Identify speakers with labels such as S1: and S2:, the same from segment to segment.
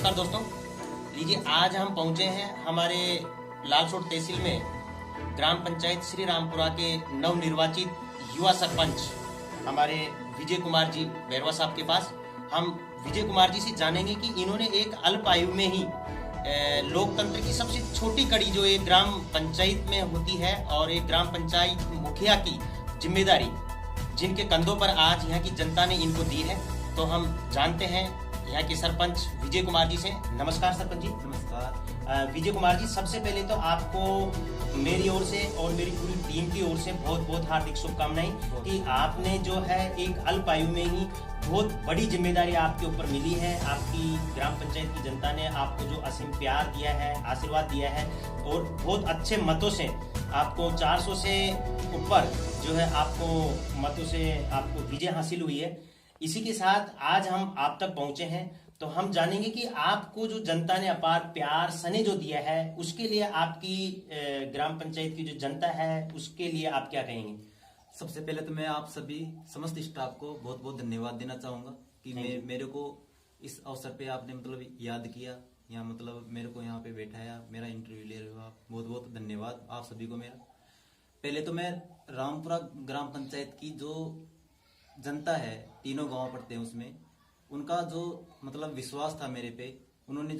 S1: नमस्कार दोस्तों। लीजिए, आज हम पहुंचे हैं हमारे लालसोट तहसील में ग्राम पंचायत श्री रामपुरा के नवनिर्वाचित युवा सरपंच हमारे विजय कुमार जी बैरवा साहब के पास। हम विजय कुमार जी से जानेंगे कि इन्होंने एक अल्प आयु में ही लोकतंत्र की सबसे छोटी कड़ी जो एक ग्राम पंचायत में होती है और एक ग्राम पंचायत मुखिया की जिम्मेदारी जिनके कंधों पर आज यहाँ की जनता ने इनको दी है, तो हम जानते हैं यहाँ के सरपंच विजय कुमार जी से। नमस्कार सरपंच जी।
S2: नमस्कार
S1: विजय कुमार जी, सबसे पहले तो आपको मेरी ओर से और मेरी पूरी टीम की ओर से बहुत बहुत हार्दिक शुभकामनाएं कि आपने जो है एक अल्प आयु में ही बहुत बड़ी जिम्मेदारी आपके ऊपर मिली है। आपकी ग्राम पंचायत की जनता ने आपको जो असीम प्यार दिया है, आशीर्वाद दिया है और बहुत अच्छे मतों से आपको 400 से ऊपर जो है आपको मतों से आपको विजय हासिल हुई है। इसी के साथ आज हम आप तक पहुंचे हैं, तो हम जानेंगे कि आपको जो जनता ने अपार प्यार स्नेह जो दिया है उसके लिए आपकी ग्राम पंचायत की जो जनता है उसके लिए आप क्या कहेंगे?
S2: सबसे पहले तो मैं आप सभी समस्त स्टाफ को बहुत बहुत धन्यवाद देना चाहूंगा कि मेरे को इस अवसर पे आपने मतलब याद किया, यहाँ मतलब मेरे को यहाँ पे बैठाया, मेरा इंटरव्यू ले रहे हो आप। बहुत बहुत धन्यवाद आप सभी को मेरा। पहले तो मैं रामपुरा ग्राम पंचायत की जो जनता है, तीनों गांव पड़ते हैं उसमें, उनका जो मतलब विश्वास था मेरे पे, उन्होंने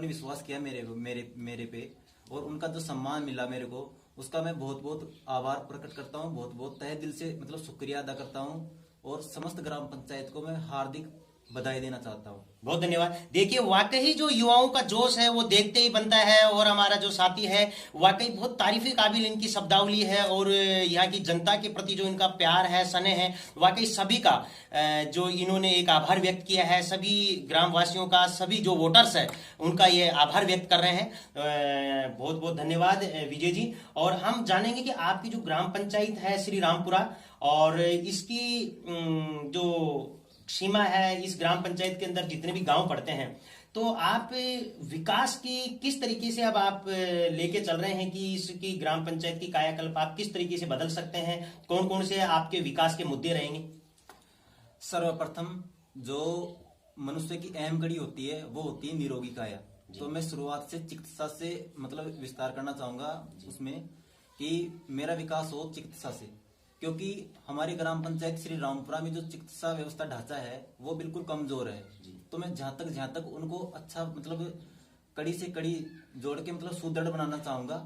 S2: विश्वास किया मेरे पे और उनका जो सम्मान मिला मेरे को, उसका मैं बहुत बहुत आभार प्रकट करता हूँ। बहुत बहुत तहे दिल से मतलब शुक्रिया अदा करता हूँ और समस्त ग्राम पंचायत को मैं हार्दिक बधाई देना चाहता हूँ।
S1: बहुत धन्यवाद। देखिए, वाकई जो युवाओं का जोश है वो देखते ही बनता है और हमारा जो साथी है वाकई बहुत तारीफे काबिल इनकी शब्दावली है और यहाँ की जनता के प्रति जो इनका प्यार है, स्नेह है, वाकई सभी का जो इन्होंने एक आभार व्यक्त किया है, सभी ग्रामवासियों का, सभी जो वोटर्स है उनका ये आभार व्यक्त कर रहे हैं। बहुत बहुत धन्यवाद विजय जी। और हम जानेंगे कि आपकी जो ग्राम पंचायत है श्री रामपुरा और इसकी जो सीमा है, इस ग्राम पंचायत के अंदर जितने भी गांव पड़ते हैं, तो आप विकास की किस तरीके से अब आप लेके चल रहे हैं कि इसकी ग्राम पंचायत की कायाकल्प आप किस तरीके से बदल सकते हैं? कौन कौन से आपके विकास के मुद्दे रहेंगे?
S2: सर्वप्रथम जो मनुष्य की अहम कड़ी होती है वो होती है निरोगी काया। तो मैं शुरुआत से चिकित्सा से मतलब विस्तार करना चाहूंगा उसमें कि मेरा विकास हो चिकित्सा से, क्योंकि हमारी ग्राम पंचायत श्री रामपुरा में जो चिकित्सा व्यवस्था ढांचा है वो बिल्कुल कमजोर है। तो मैं जहां तक उनको अच्छा मतलब कड़ी से कड़ी जोड़ के मतलब सुदृढ़ बनाना चाहूंगा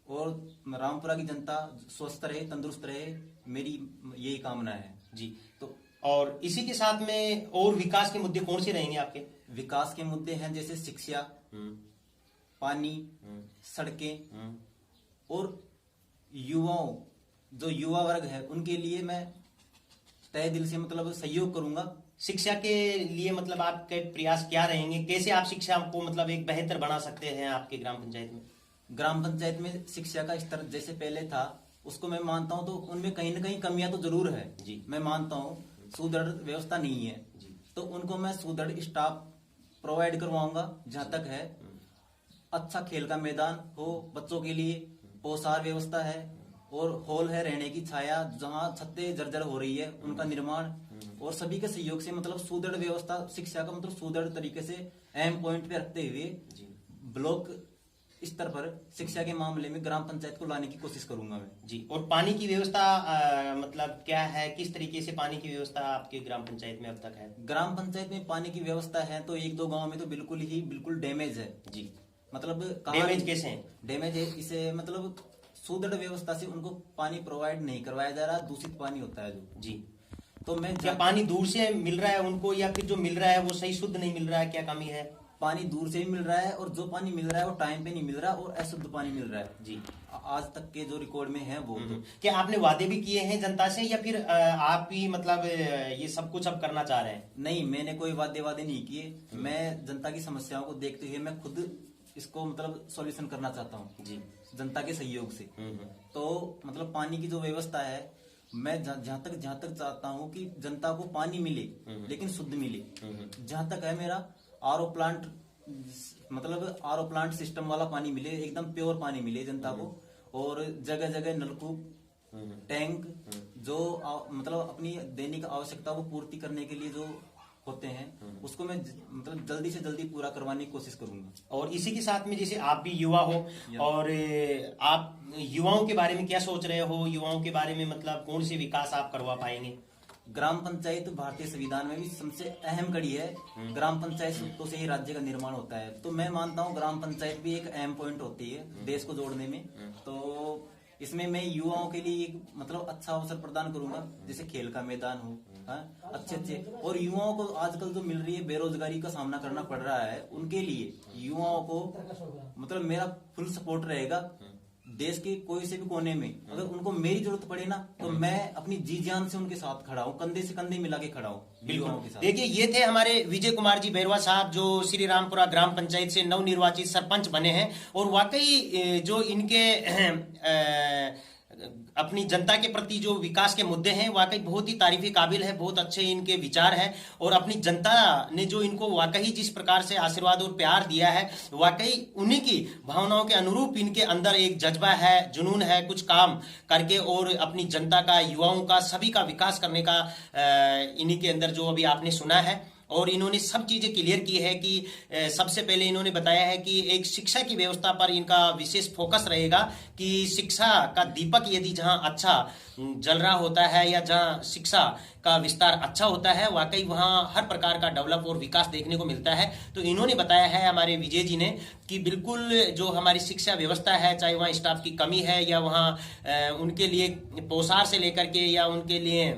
S2: और रामपुरा की जनता स्वस्थ रहे, तंदुरुस्त रहे, मेरी यही कामना है जी। तो
S1: और इसी के साथ में और विकास के मुद्दे कौन से रहेंगे आपके?
S2: विकास के मुद्दे हैं जैसे शिक्षा, पानी, सड़कें और युवाओं, जो युवा वर्ग है उनके लिए मैं तहे दिल से मतलब सहयोग करूंगा।
S1: शिक्षा के लिए मतलब आपके प्रयास क्या रहेंगे? कैसे आप शिक्षा को मतलब एक बेहतर बना सकते हैं आपके ग्राम पंचायत में?
S2: ग्राम पंचायत में शिक्षा का स्तर जैसे पहले था उसको मैं मानता हूं, तो उनमें कहीं ना कहीं कमियां तो जरूर है जी, मैं मानता हूं। सुदृढ़ व्यवस्था नहीं है जी, तो उनको मैं सुदृढ़ स्टाफ प्रोवाइड करवाऊंगा। जहां तक है अच्छा खेल का मैदान हो बच्चों के लिए, पोषाहार व्यवस्था है और हॉल है रहने की छाया, जहां छतें जर्जर हो रही है उनका निर्माण और सभी के सहयोग से मतलब सुदृढ़ व्यवस्था शिक्षा का मतलब सुदृढ़ तरीके से अहम पॉइंट पे रखते हुए ब्लॉक स्तर पर शिक्षा के मामले में ग्राम पंचायत को लाने की कोशिश करूंगा मैं
S1: जी। और पानी की व्यवस्था मतलब क्या है, किस तरीके से पानी की व्यवस्था आपके ग्राम पंचायत में अब तक है?
S2: ग्राम पंचायत में पानी की व्यवस्था है तो एक दो गाँव में तो बिल्कुल डैमेज है जी। मतलब
S1: डैमेज कैसे है?
S2: डैमेज है इसे मतलब सुदृढ़ व्यवस्था से उनको पानी प्रोवाइड नहीं करवाया जा रहा, दूषित पानी होता है जो जी। तो मैं
S1: क्या पानी दूर से मिल रहा है उनको या फिर जो मिल रहा है वो सही शुद्ध नहीं मिल रहा है? क्या कमी है?
S2: पानी दूर से भी मिल रहा है और जो पानी मिल रहा है वो टाइम पे नहीं मिल रहा और अशुद्ध पानी मिल रहा है
S1: जी।
S2: आज तक के जो रिकॉर्ड में है वो
S1: क्या आपने वादे भी किए हैं जनता से या फिर आप ही मतलब ये सब कुछ अब करना चाह रहे हैं?
S2: नहीं, मैंने कोई वादे नहीं किए। मैं जनता की समस्याओं को देखते हुए मैं खुद इसको मतलब सॉल्यूशन करना चाहता हूँ जी, जनता के सहयोग से। तो मतलब पानी की जो व्यवस्था है मैं जहां तक चाहता हूँ कि जनता को पानी मिले लेकिन शुद्ध मिले। जहां तक है मेरा आरओ प्लांट मतलब आरओ प्लांट सिस्टम वाला पानी मिले, एकदम प्योर पानी मिले जनता को और जगह जगह नलकूप, टैंक जो मतलब अपनी दैनिक आवश्यकता को पूर्ति करने के लिए जो होते हैं उसको मैं मतलब जल्दी से जल्दी पूरा करवाने की कोशिश करूंगा।
S1: और इसी के साथ में जैसे आप भी युवा हो और आप युवाओं के बारे में क्या सोच रहे हो, युवाओं के बारे में मतलब कौन से विकास आप करवा पाएंगे?
S2: ग्राम पंचायत भारतीय संविधान में भी सबसे अहम कड़ी है। ग्राम पंचायत तो से ही राज्य का निर्माण होता है, तो मैं मानता हूँ ग्राम पंचायत भी एक अहम पॉइंट होती है देश को जोड़ने में। तो इसमें मैं युवाओं के लिए एक मतलब अच्छा अवसर प्रदान करूंगा, जैसे खेल का मैदान हो, अच्छे अच्छे। और युवाओं को आजकल जो मिल रही है बेरोजगारी का सामना करना पड़ रहा है, उनके लिए युवाओं को मतलब मेरा फुल सपोर्ट रहेगा। देश के कोई से भी कोने में अगर उनको मेरी जरूरत पड़े ना, तो मैं अपनी जी जान से उनके साथ खड़ा हूँ, कंधे से कंधे मिला के खड़ा हूँ युवाओं के साथ।
S1: देखिए, ये थे हमारे विजय कुमार जी बैरवा साहब, जो श्री रामपुरा ग्राम पंचायत से नवनिर्वाचित सरपंच बने हैं। और वाकई जो इनके अपनी जनता के प्रति जो विकास के मुद्दे हैं वाकई बहुत ही तारीफी काबिल है, बहुत अच्छे इनके विचार हैं। और अपनी जनता ने जो इनको वाकई जिस प्रकार से आशीर्वाद और प्यार दिया है, वाकई उन्हीं की भावनाओं के अनुरूप इनके अंदर एक जज्बा है, जुनून है, कुछ काम करके और अपनी जनता का, युवाओं का, सभी का विकास करने का इन्हीं के अंदर जो अभी आपने सुना है। और इन्होंने सब चीजें क्लियर की है कि सबसे पहले इन्होंने बताया है कि एक शिक्षा की व्यवस्था पर इनका विशेष फोकस रहेगा कि शिक्षा का दीपक यदि जहां अच्छा जल रहा होता है या जहां शिक्षा का विस्तार अच्छा होता है, वाकई वहां हर प्रकार का डेवलप और विकास देखने को मिलता है। तो इन्होंने बताया है हमारे विजय जी ने कि बिल्कुल जो हमारी शिक्षा व्यवस्था है, चाहे वहां स्टाफ की कमी है या वहां उनके लिए पोशाक से लेकर के या उनके लिए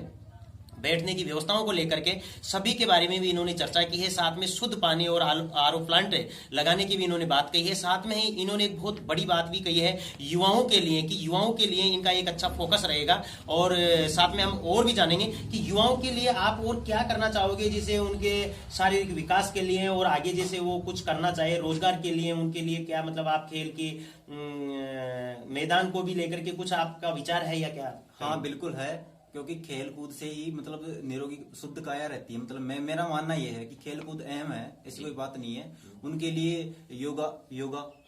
S1: बैठने की व्यवस्थाओं को लेकर के सभी के बारे में भी इन्होंने चर्चा की है। साथ में शुद्ध पानी और आरओ प्लांट लगाने की भी इन्होंने बात कही है। साथ में ही इन्होंने एक बहुत बड़ी बात भी कही है युवाओं के लिए कि युवाओं के लिए इनका एक अच्छा फोकस रहेगा। और साथ में हम और भी जानेंगे कि युवाओं के लिए आप और क्या करना चाहोगे, जिसे उनके शारीरिक विकास के लिए और आगे जैसे वो कुछ करना चाहे रोजगार के लिए, उनके लिए क्या मतलब आप खेल के मैदान को भी लेकर के कुछ आपका विचार है या क्या?
S2: हाँ बिल्कुल है, क्योंकि खेल कूद से ही मतलब निरोगी शुद्ध काया रहती है। मतलब मेरा मानना यह है कि खेल कूद अहम है, ऐसी कोई बात नहीं है। उनके लिए योगा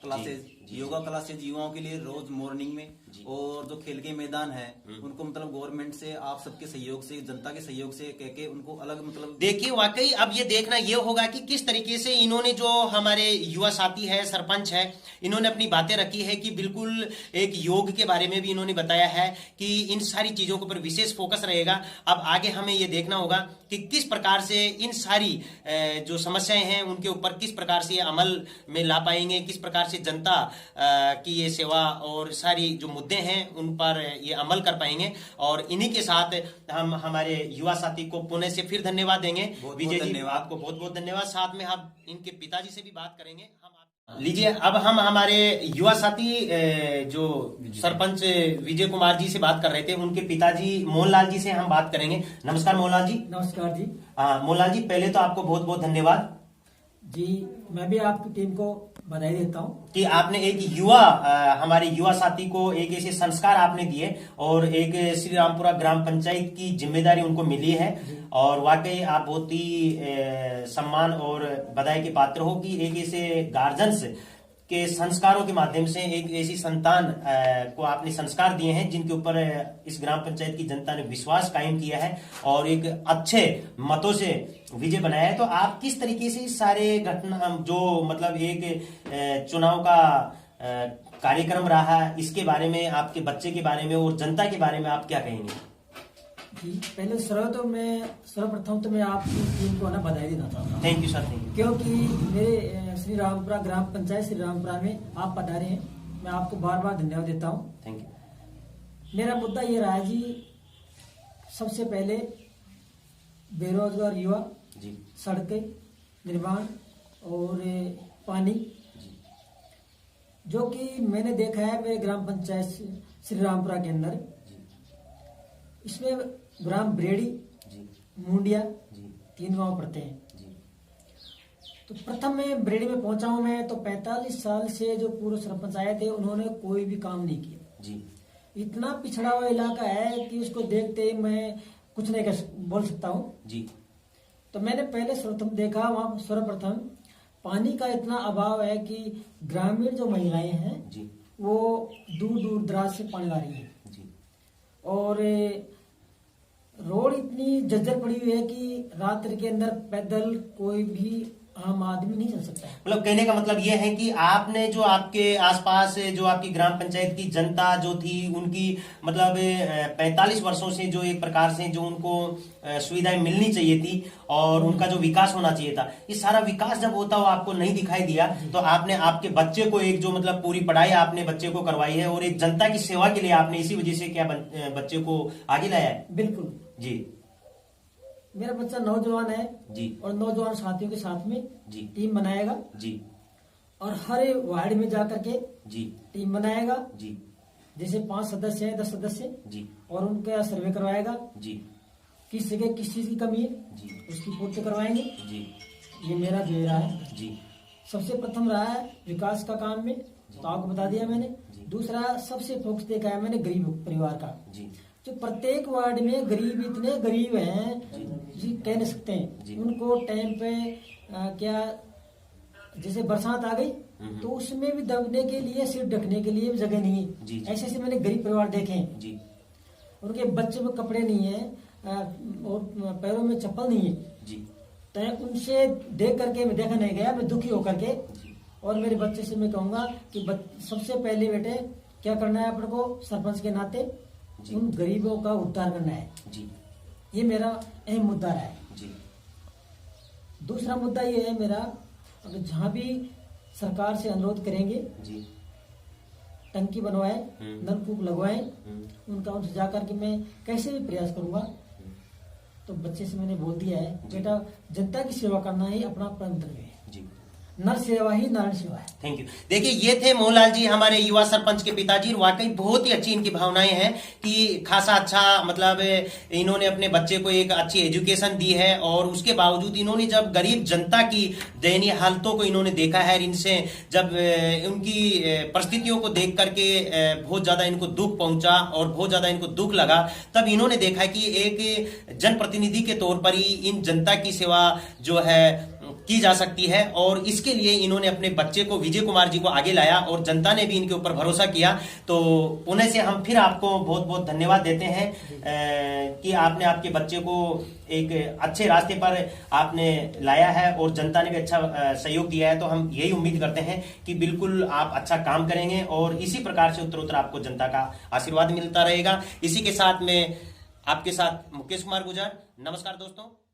S2: क्लासेज युवाओं के लिए रोज मॉर्निंग में, और जो खेल के मैदान है उनको मतलब गवर्नमेंट से, आप सबके सहयोग से, जनता के सहयोग से कह के उनको अलग मतलब।
S1: देखिए, वाकई अब ये देखना ये होगा कि किस तरीके से इन्होंने, जो हमारे युवा साथी है, सरपंच है, इन्होंने अपनी बातें रखी है कि बिल्कुल एक योग के बारे में भी इन्होंने बताया है कि इन सारी चीजों के ऊपर विशेष फोकस रहेगा। अब आगे हमें ये देखना होगा कि किस प्रकार से इन सारी जो समस्याएं हैं उनके ऊपर किस प्रकार से ये अमल में ला पाएंगे, किस प्रकार से जनता की ये सेवा और सारी जो मुद्दे हैं उन पर ये अमल कर पाएंगे। और इन्हीं के साथ हम हमारे युवा साथी को पुणे से फिर धन्यवाद देंगे। विजय जी, आपको बहुत बहुत धन्यवाद। साथ में हम इनके पिताजी से भी बात करेंगे। लीजिए, अब हम हमारे युवा साथी जो सरपंच विजय कुमार जी से बात कर रहे थे, उनके पिताजी मोहनलाल जी से हम बात करेंगे। नमस्कार मोहनलाल जी।
S3: नमस्कार जी।
S1: मोहनलाल जी, पहले तो आपको बहुत बहुत धन्यवाद
S3: जी। मैं भी आपकी टीम को बधाई देता हूँ
S1: कि आपने एक युवा हमारे युवा साथी को एक ऐसे संस्कार आपने दिए और एक श्री रामपुरा ग्राम पंचायत की जिम्मेदारी उनको मिली है। और वाकई आप बहुत ही सम्मान और बधाई के पात्र हो कि एक ऐसे गार्जियंस के संस्कारों के माध्यम से एक ऐसी संतान को आपने संस्कार दिए हैं जिनके ऊपर इस ग्राम पंचायत की जनता ने विश्वास कायम किया है और एक अच्छे मतों से विजय बनाया है। तो आप किस तरीके से इस सारे घटना जो मतलब एक चुनाव का कार्यक्रम रहा, इसके बारे में, आपके बच्चे के बारे में और जनता के बारे में आप क्या कहेंगे?
S3: जी, पहले सर्वप्रथम तो मैं आपकी टीम को ना बधाई देना चाहता हूँ।
S1: Thank you sir, thank you.
S3: क्योंकि मेरे श्री रामपुरा ग्राम पंचायत श्री रामपुरा में आप पधारे हैं, मैं आपको बार बार धन्यवाद देता हूँ।
S1: Thank you.
S3: मेरा मुद्दा ये रहा है जी, सबसे पहले बेरोजगार युवा, सड़कें, निर्माण और पानी, जो कि मैंने देखा है मेरे ग्राम पंचायत श्री रामपुरा के अंदर। इसमें ग्राम ब्रेडी, मुंडिया, 3 गांव पड़ते हैं। तो प्रथम मैं ब्रेडी में पहुंचा हूं मैं, तो 45 साल से जो पूर्व सरपंच आए थे उन्होंने कोई भी काम नहीं किया। इतना पिछड़ा हुआ इलाका है कि उसको देखते ही मैं कुछ नहीं बोल सकता हूँ जी। तो मैंने पहले देखा वहां सर्वप्रथम पानी का इतना अभाव है कि ग्रामीण जो महिलाएं हैं जी, वो दूर दूर दराज से पानी ला रही है जी। और रोड इतनी जर्जर पड़ी हुई है कि रात्रि के अंदर पैदल कोई भी आम आदमी नहीं चल सकता है।
S1: मतलब कहने का मतलब ये है कि आपने जो आपके आसपास जो आपकी ग्राम पंचायत की जनता जो थी उनकी मतलब 45 वर्षों से जो एक प्रकार से जो उनको सुविधाएं मिलनी चाहिए थी और उनका जो विकास होना चाहिए था, ये सारा विकास जब होता हुआ आपको नहीं दिखाई दिया तो आपने आपके बच्चे को एक जो मतलब पूरी पढ़ाई आपने बच्चे को करवाई है और एक जनता की सेवा के लिए आपने इसी वजह से क्या बच्चे को आगे लाया है।
S3: बिल्कुल
S1: जी,
S3: मेरा बच्चा नौजवान है
S1: जी,
S3: और नौजवान साथियों के साथ में
S1: जी,
S3: टीम बनाएगा
S1: जी,
S3: और हर वार्ड में जाकर के
S1: जी,
S3: टीम बनाएगा।
S1: जी,
S3: जैसे 5 सदस्य है 10 सदस्य,
S1: जी,
S3: और उनका सर्वे करवाएगा।
S1: जी,
S3: किस जगह किस चीज की कमी है
S1: जी,
S3: उसकी पूर्ति करवाएंगे।
S1: जी,
S3: ये मेरा जो रहा है,
S1: जी,
S3: सबसे प्रथम रहा है विकास का काम में, तो आपको बता दिया मैंने।
S1: जी।
S3: दूसरा सबसे फोकस देखा है मैंने गरीब परिवार का।
S1: जी,
S3: जो प्रत्येक वार्ड में गरीब इतने गरीब हैं जी कह नहीं सकते
S1: जी।
S3: हैं। उनको टाइम पे क्या जैसे बरसात आ गई तो उसमें भी दबने के लिए सिर ढकने के लिए भी जगह नहीं
S1: जी,
S3: है।
S1: जी।
S3: ऐसे ऐसे मैंने गरीब परिवार देखे हैं।
S1: जी,
S3: उनके बच्चे में कपड़े नहीं है और पैरों में चप्पल नहीं है।
S1: जी,
S3: तो उनसे देख करके मैं देखा नहीं गया, मैं दुखी होकर के। और मेरे बच्चे से मैं कहूंगा कि सबसे पहले बेटे क्या करना है अपने को सरपंच के नाते
S1: जी।
S3: उन गरीबों का उद्धार करना है।
S1: जी,
S3: ये मेरा अहम मुद्दा है।
S1: जी,
S3: दूसरा मुद्दा ये है मेरा, अगर जहाँ भी सरकार से अनुरोध करेंगे
S1: जी,
S3: टंकी बनवाए, नलकूप लगवाए, उनका उनसे जाकर के मैं कैसे भी प्रयास करूंगा। तो बच्चे से मैंने बोल दिया है बेटा जनता की सेवा करना ही अपना कर्तव्य है।
S1: जी,
S3: नर सेवा ही नारायण सेवा है।
S1: Thank you. देखिए ये थे मोहनलाल जी हमारे युवा सरपंच के पिताजी। वाकई बहुत ही अच्छी इनकी भावनाएं हैं कि खासा अच्छा मतलब इन्होंने अपने बच्चे को एक अच्छी एजुकेशन दी है और उसके बावजूद इन्होंने जब गरीब जनता की दयनीय हालतों को इन्होंने देखा है, इनसे जब उनकी परिस्थितियों को देख करके बहुत ज्यादा इनको दुख पहुंचा और बहुत ज्यादा इनको दुख लगा, तब इन्होंने देखा कि एक जनप्रतिनिधि के तौर पर ही इन जनता की सेवा जो है की जा सकती है। और इसके लिए इन्होंने अपने बच्चे को विजय कुमार जी को आगे लाया और जनता ने भी इनके ऊपर भरोसा किया। तो पुणे से हम फिर आपको बहुत बहुत धन्यवाद देते हैं कि आपने आपके बच्चे को एक अच्छे रास्ते पर आपने लाया है और जनता ने भी अच्छा सहयोग दिया है। तो हम यही उम्मीद करते हैं कि बिल्कुल आप अच्छा काम करेंगे और इसी प्रकार से उत्तरोत्तर आपको जनता का आशीर्वाद मिलता रहेगा। इसी के साथ में आपके साथ मुकेश कुमार गुर्जर। नमस्कार दोस्तों।